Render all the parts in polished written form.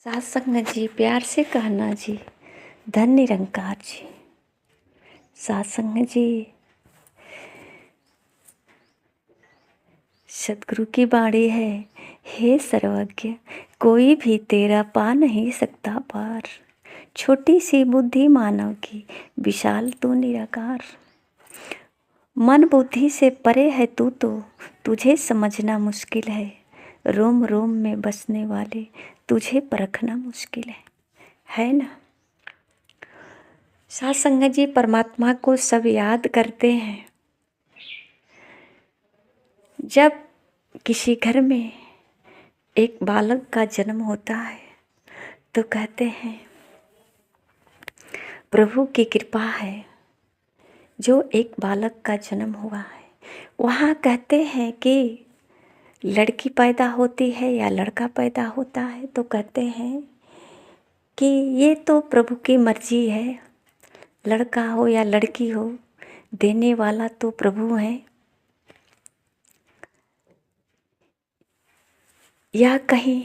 सत्संग जी, प्यार से कहना जी, धन निरंकार जी। सत्संग जी, सतगुरु की बाणी है, हे सर्वज्ञ कोई भी तेरा पा नहीं सकता पार। छोटी सी बुद्धि मानव की, विशाल तू निराकार। मन बुद्धि से परे है तू तो, तुझे समझना मुश्किल है। रोम रोम में बसने वाले, तुझे परखना मुश्किल है ना। सत्संग जी, परमात्मा को सब याद करते हैं। जब किसी घर में एक बालक का जन्म होता है तो कहते हैं प्रभु की कृपा है जो एक बालक का जन्म हुआ है। वहाँ कहते हैं कि लड़की पैदा होती है या लड़का पैदा होता है तो कहते हैं कि ये तो प्रभु की मर्जी है, लड़का हो या लड़की हो, देने वाला तो प्रभु है। या कहीं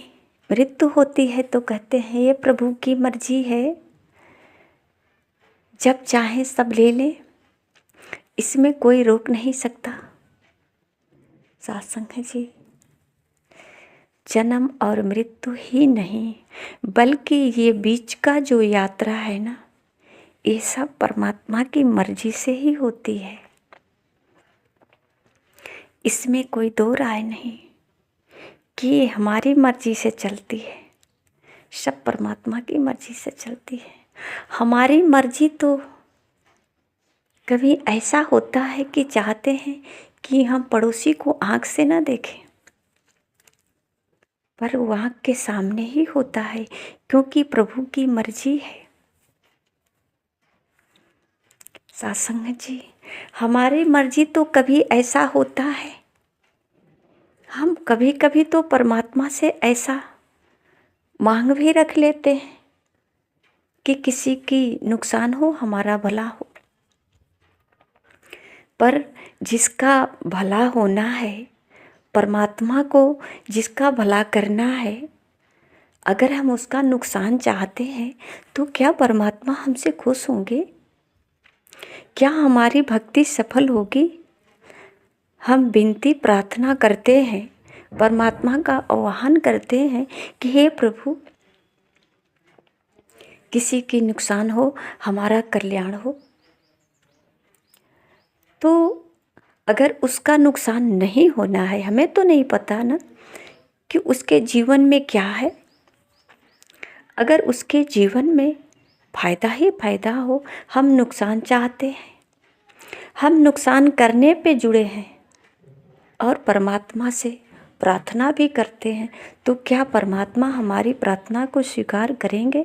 मृत्यु होती है तो कहते हैं ये प्रभु की मर्जी है, जब चाहे सब ले ले, इसमें कोई रोक नहीं सकता। सत्संग जी, जन्म और मृत्यु ही नहीं बल्कि ये बीच का जो यात्रा है ना, ये सब परमात्मा की मर्जी से ही होती है। इसमें कोई दो राय नहीं कि ये हमारी मर्जी से चलती है, सब परमात्मा की मर्जी से चलती है। हमारी मर्जी तो कभी ऐसा होता है कि चाहते हैं कि हम पड़ोसी को आँख से ना देखें, पर वो आँख के सामने ही होता है क्योंकि प्रभु की मर्जी है। सत्संग जी, हमारी मर्जी तो कभी ऐसा होता है, हम कभी कभी तो परमात्मा से ऐसा मांग भी रख लेते हैं कि किसी की नुकसान हो, हमारा भला हो। पर जिसका भला होना है, परमात्मा को जिसका भला करना है, अगर हम उसका नुकसान चाहते हैं तो क्या परमात्मा हमसे खुश होंगे? क्या हमारी भक्ति सफल होगी? हम विनती प्रार्थना करते हैं, परमात्मा का आह्वान करते हैं कि हे प्रभु, किसी की नुकसान हो, हमारा कल्याण हो। तो अगर उसका नुकसान नहीं होना है, हमें तो नहीं पता ना कि उसके जीवन में क्या है। अगर उसके जीवन में फायदा ही फायदा हो, हम नुकसान चाहते हैं, हम नुकसान करने पे जुड़े हैं और परमात्मा से प्रार्थना भी करते हैं, तो क्या परमात्मा हमारी प्रार्थना को स्वीकार करेंगे?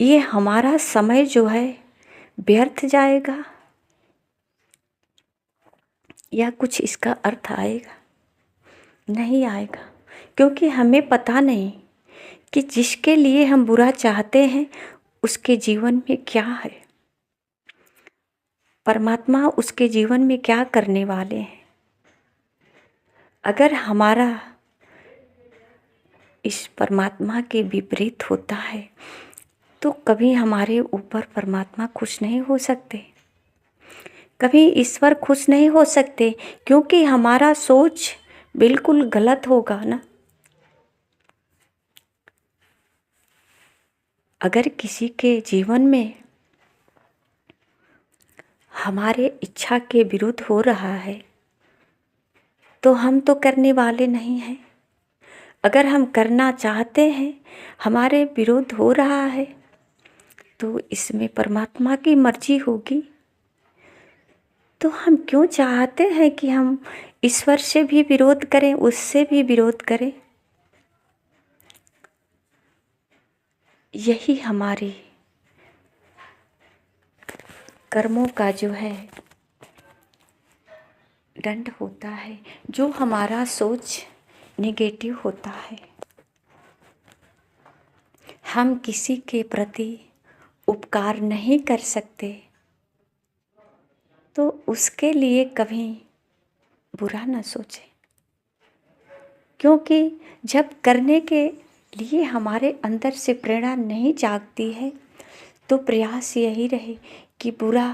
ये हमारा समय जो है व्यर्थ जाएगा या कुछ इसका अर्थ आएगा? नहीं आएगा, क्योंकि हमें पता नहीं कि जिसके लिए हम बुरा चाहते हैं उसके जीवन में क्या है, परमात्मा उसके जीवन में क्या करने वाले हैं। अगर हमारा इस परमात्मा के विपरीत होता है तो कभी हमारे ऊपर परमात्मा खुश नहीं हो सकते, कभी ईश्वर खुश नहीं हो सकते, क्योंकि हमारा सोच बिल्कुल गलत होगा ना। अगर किसी के जीवन में हमारे इच्छा के विरुद्ध हो रहा है तो हम तो करने वाले नहीं हैं। अगर हम करना चाहते हैं, हमारे विरुद्ध हो रहा है, तो इसमें परमात्मा की मर्जी होगी। तो हम क्यों चाहते हैं कि हम ईश्वर से भी विरोध करें, उससे भी विरोध करें? यही हमारी कर्मों का जो है दंड होता है, जो हमारा सोच नेगेटिव होता है। हम किसी के प्रति उपकार नहीं कर सकते तो उसके लिए कभी बुरा न सोचें, क्योंकि जब करने के लिए हमारे अंदर से प्रेरणा नहीं जागती है, तो प्रयास यही रहे कि बुरा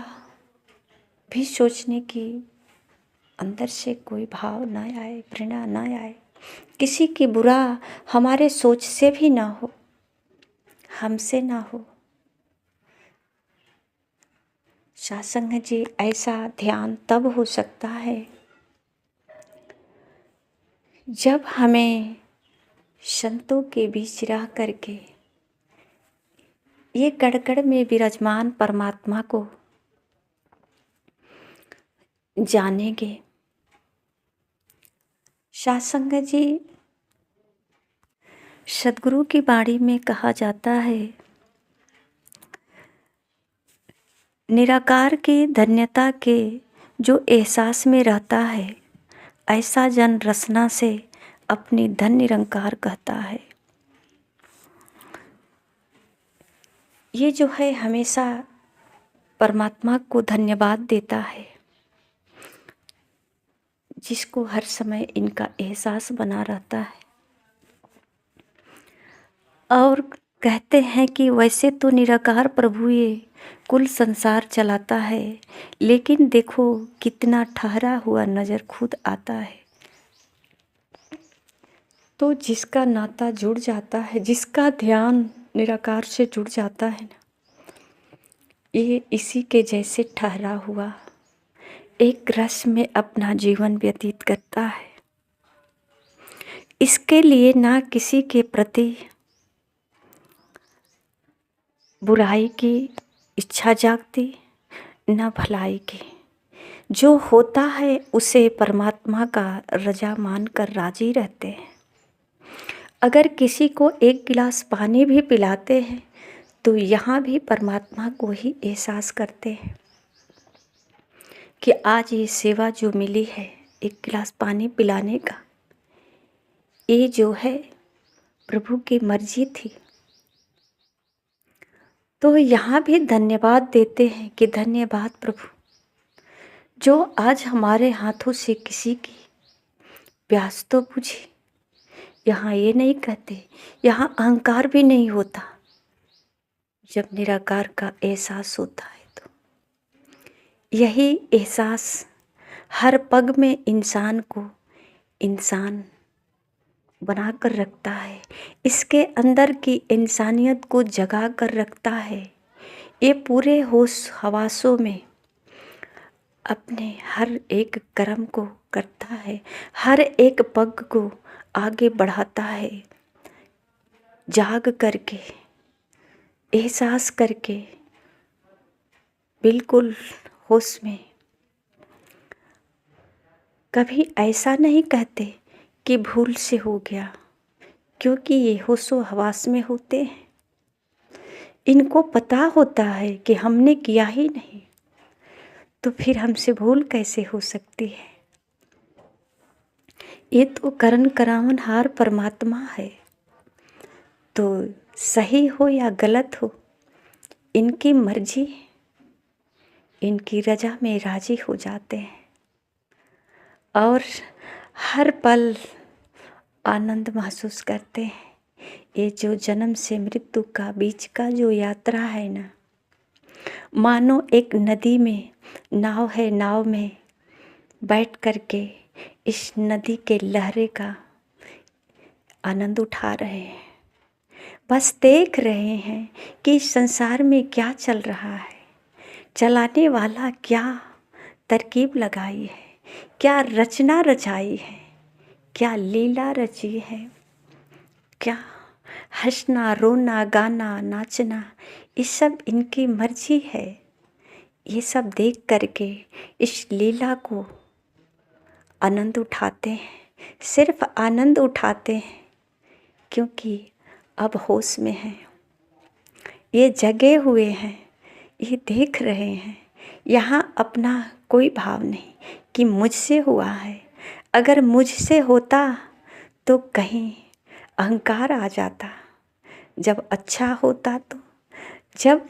भी सोचने की अंदर से कोई भाव ना आए, प्रेरणा ना आए, किसी की बुरा हमारे सोच से भी ना हो, हमसे ना हो। सत्संग जी, ऐसा ध्यान तब हो सकता है जब हमें संतों के बीच रह करके ये कण-कण में विराजमान परमात्मा को जानेंगे। सत्संग जी, सद्गुरु की वाणी में कहा जाता है, निराकार की धन्यता के जो एहसास में रहता है, ऐसा जन रसना से अपनी धन निरंकार कहता है। ये जो है हमेशा परमात्मा को धन्यवाद देता है, जिसको हर समय इनका एहसास बना रहता है। और कहते हैं कि वैसे तो निराकार प्रभु ये कुल संसार चलाता है, लेकिन देखो कितना ठहरा हुआ नज़र खुद आता है। तो जिसका नाता जुड़ जाता है, जिसका ध्यान निराकार से जुड़ जाता है ना, ये इसी के जैसे ठहरा हुआ एक रस में अपना जीवन व्यतीत करता है। इसके लिए ना किसी के प्रति बुराई की इच्छा जागती, न भलाई की। जो होता है उसे परमात्मा का रजा मानकर राजी रहते हैं। अगर किसी को एक गिलास पानी भी पिलाते हैं तो यहाँ भी परमात्मा को ही एहसास करते हैं कि आज ये सेवा जो मिली है, एक गिलास पानी पिलाने का, ये जो है प्रभु की मर्जी थी। तो यहाँ भी धन्यवाद देते हैं कि धन्यवाद प्रभु, जो आज हमारे हाथों से किसी की प्यास तो बुझी। यहाँ ये नहीं कहते, यहाँ अहंकार भी नहीं होता। जब निराकार का एहसास होता है तो यही एहसास हर पग में इंसान को इंसान बना कर रखता है, इसके अंदर की इंसानियत को जगा कर रखता है। ये पूरे होश हवासों में अपने हर एक कर्म को करता है, हर एक पग को आगे बढ़ाता है, जाग करके, एहसास करके, बिल्कुल होश में। कभी ऐसा नहीं कहते कि भूल से हो गया, क्योंकि ये होशो हवास में होते हैं। इनको पता होता है कि हमने किया ही नहीं, तो फिर हमसे भूल कैसे हो सकती है। ये तो करण करावन हार परमात्मा है, तो सही हो या गलत हो, इनकी मर्जी, इनकी रजा में राजी हो जाते हैं और हर पल आनंद महसूस करते हैं। ये जो जन्म से मृत्यु का बीच का जो यात्रा है ना, मानो एक नदी में नाव है, नाव में बैठ करके इस नदी के लहरे का आनंद उठा रहे हैं। बस देख रहे हैं कि इस संसार में क्या चल रहा है, चलाने वाला क्या तरकीब लगाई है, क्या रचना रचाई है, क्या लीला रची है, क्या हंसना, रोना, गाना, नाचना, ये सब इनकी मर्जी है। ये सब देख करके इस लीला को आनंद उठाते हैं, सिर्फ आनंद उठाते हैं, क्योंकि अब होश में हैं, ये जगे हुए हैं, ये देख रहे हैं। यहाँ अपना कोई भाव नहीं कि मुझसे हुआ है। अगर मुझसे होता तो कहीं अहंकार आ जाता, जब अच्छा होता तो। जब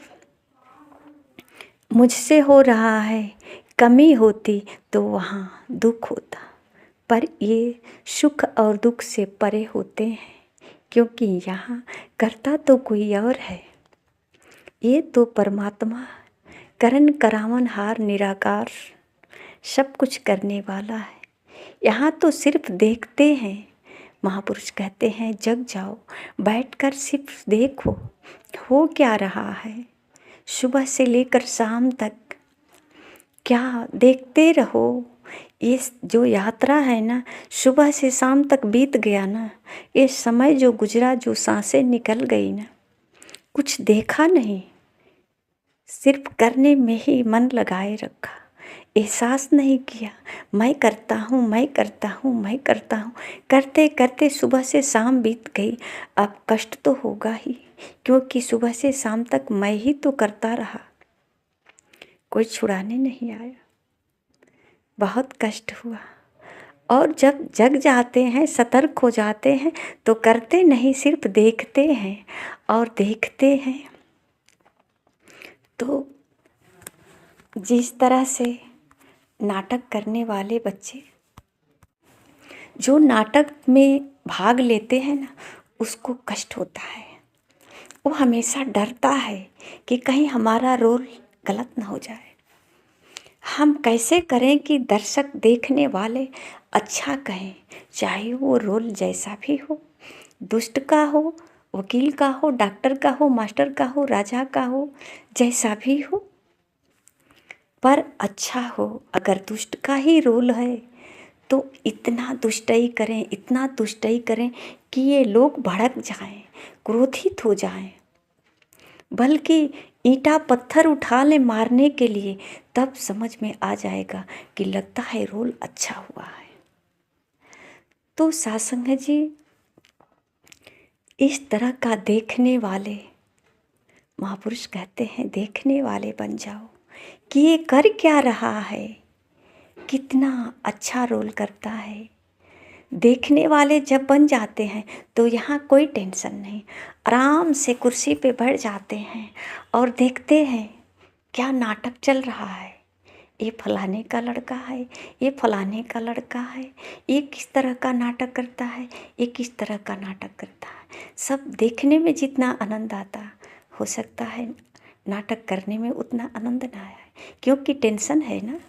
मुझसे हो रहा है, कमी होती तो वहाँ दुख होता। पर ये सुख और दुख से परे होते हैं, क्योंकि यहाँ करता तो कोई और है, ये तो परमात्मा करन करावन हार निराकार सब कुछ करने वाला है। यहाँ तो सिर्फ देखते हैं। महापुरुष कहते हैं जग जाओ, बैठकर सिर्फ देखो हो क्या रहा है। सुबह से लेकर शाम तक क्या देखते रहो। ये जो यात्रा है ना, सुबह से शाम तक बीत गया ना, ये समय जो गुजरा, जो सांसें निकल गई ना, कुछ देखा नहीं, सिर्फ करने में ही मन लगाए रखा, एहसास नहीं किया मैं करता हूँ, मैं करता हूँ, मैं करता हूँ। करते करते सुबह से शाम बीत गई। अब कष्ट तो होगा ही, क्योंकि सुबह से शाम तक मैं ही तो करता रहा, कोई छुड़ाने नहीं आया। बहुत कष्ट हुआ। और जब जग जाते हैं, सतर्क हो जाते हैं, तो करते नहीं, सिर्फ देखते हैं। और देखते हैं तो जिस तरह से नाटक करने वाले बच्चे जो नाटक में भाग लेते हैं ना, उसको कष्ट होता है। वो हमेशा डरता है कि कहीं हमारा रोल गलत ना हो जाए। हम कैसे करें कि दर्शक देखने वाले अच्छा कहें, चाहे वो रोल जैसा भी हो, दुष्ट का हो, वकील का हो, डॉक्टर का हो, मास्टर का हो, राजा का हो, जैसा भी हो, पर अच्छा हो। अगर दुष्ट का ही रोल है तो इतना दुष्टई करें, इतना दुष्टई करें कि ये लोग भड़क जाएं, क्रोधित हो जाएं, बल्कि ईंटा पत्थर उठा ले मारने के लिए। तब समझ में आ जाएगा कि लगता है रोल अच्छा हुआ है। तो सासंग जी, इस तरह का देखने वाले, महापुरुष कहते हैं देखने वाले बन जाओ कि ये कर क्या रहा है, कितना अच्छा रोल करता है। देखने वाले जब बन जाते हैं तो यहाँ कोई टेंशन नहीं, आराम से कुर्सी पे बैठ जाते हैं और देखते हैं क्या नाटक चल रहा है। ये फलाने का लड़का है, ये फलाने का लड़का है, ये किस तरह का नाटक करता है, ये किस तरह का नाटक करता है। सब देखने में जितना आनंद आता, हो सकता है नाटक करने में उतना आनंद ना आए, क्योंकि टेंशन है ना,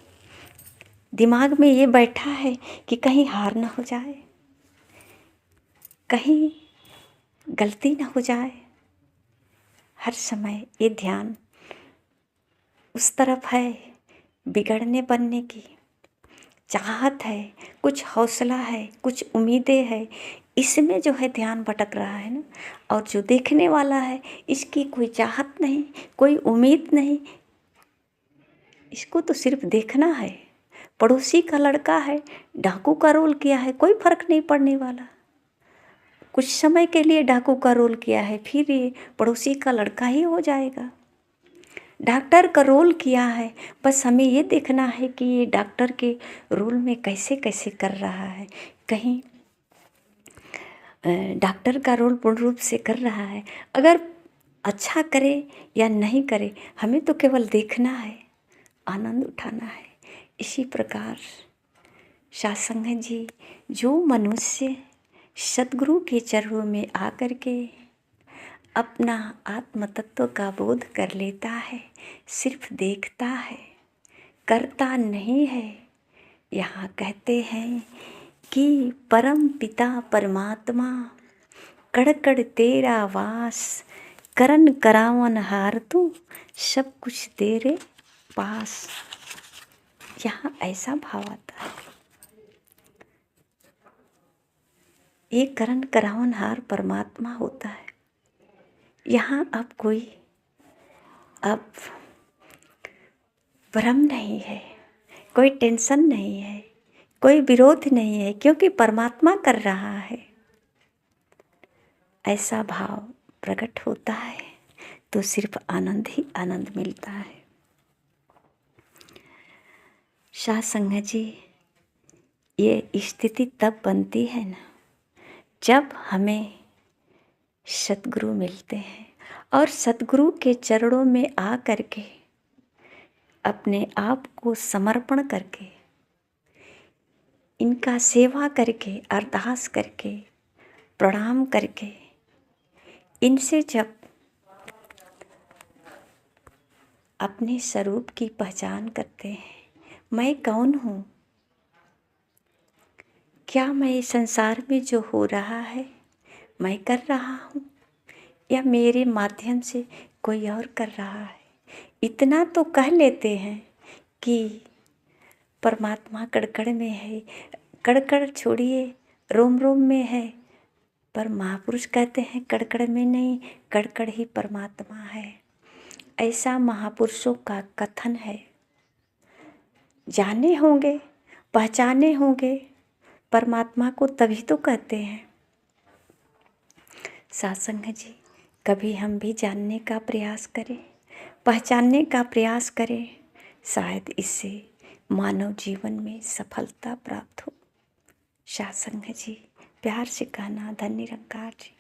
दिमाग में ये बैठा है कि कहीं हार ना हो जाए, कहीं गलती ना हो जाए। हर समय ये ध्यान उस तरफ है, बिगड़ने बनने की चाहत है, कुछ हौसला है, कुछ उम्मीदें है, इसमें जो है ध्यान भटक रहा है ना। और जो देखने वाला है, इसकी कोई चाहत नहीं, कोई उम्मीद नहीं, इसको तो सिर्फ देखना है। पड़ोसी का लड़का है, डाकू का रोल किया है, कोई फर्क नहीं पड़ने वाला। कुछ समय के लिए डाकू का रोल किया है, फिर ये पड़ोसी का लड़का ही हो जाएगा। डॉक्टर का रोल किया है, बस हमें ये देखना है कि ये डॉक्टर के रोल में कैसे कैसे कर रहा है, कहीं डॉक्टर का रोल पूर्ण रूप से कर रहा है। अगर अच्छा करे या नहीं करे, हमें तो केवल देखना है, आनंद उठाना है। इसी प्रकार सासंग जी, जो मनुष्य सद्गुरु के चरणों में आकर के अपना आत्म तत्व का बोध कर लेता है, सिर्फ देखता है, करता नहीं है। यहाँ कहते हैं कि परम पिता परमात्मा कड़ कड़ तेरा वास, करन करावन हार तू सब कुछ तेरे पास। यहाँ ऐसा भाव आता है, ये करन करावन हार परमात्मा होता है। यहाँ अब भ्रम नहीं है, कोई टेंशन नहीं है, कोई विरोध नहीं है, क्योंकि परमात्मा कर रहा है। ऐसा भाव प्रकट होता है तो सिर्फ आनंद ही आनंद मिलता है। सासंग जी, ये स्थिति तब बनती है ना, जब हमें सद्गुरु मिलते हैं और सद्गुरु के चरणों में आ करके अपने आप को समर्पण करके, इनका सेवा करके, अरदास करके, प्रणाम करके इनसे जब अपने स्वरूप की पहचान करते हैं, मैं कौन हूँ, क्या मैं इस संसार में जो हो रहा है मैं कर रहा हूँ या मेरे माध्यम से कोई और कर रहा है, इतना तो कह लेते हैं कि परमात्मा कण-कण में है। कण-कण छोड़िए, रोम-रोम में है, पर महापुरुष कहते हैं कण-कण में नहीं, कण-कण ही परमात्मा है। ऐसा महापुरुषों का कथन है। जाने होंगे, पहचाने होंगे परमात्मा को, तभी तो कहते हैं। सत्संग जी, कभी हम भी जानने का प्रयास करें, पहचानने का प्रयास करें, शायद इससे मानव जीवन में सफलता प्राप्त हो। सत्संग जी, प्यार से कहना। धन्य निरंकार जी।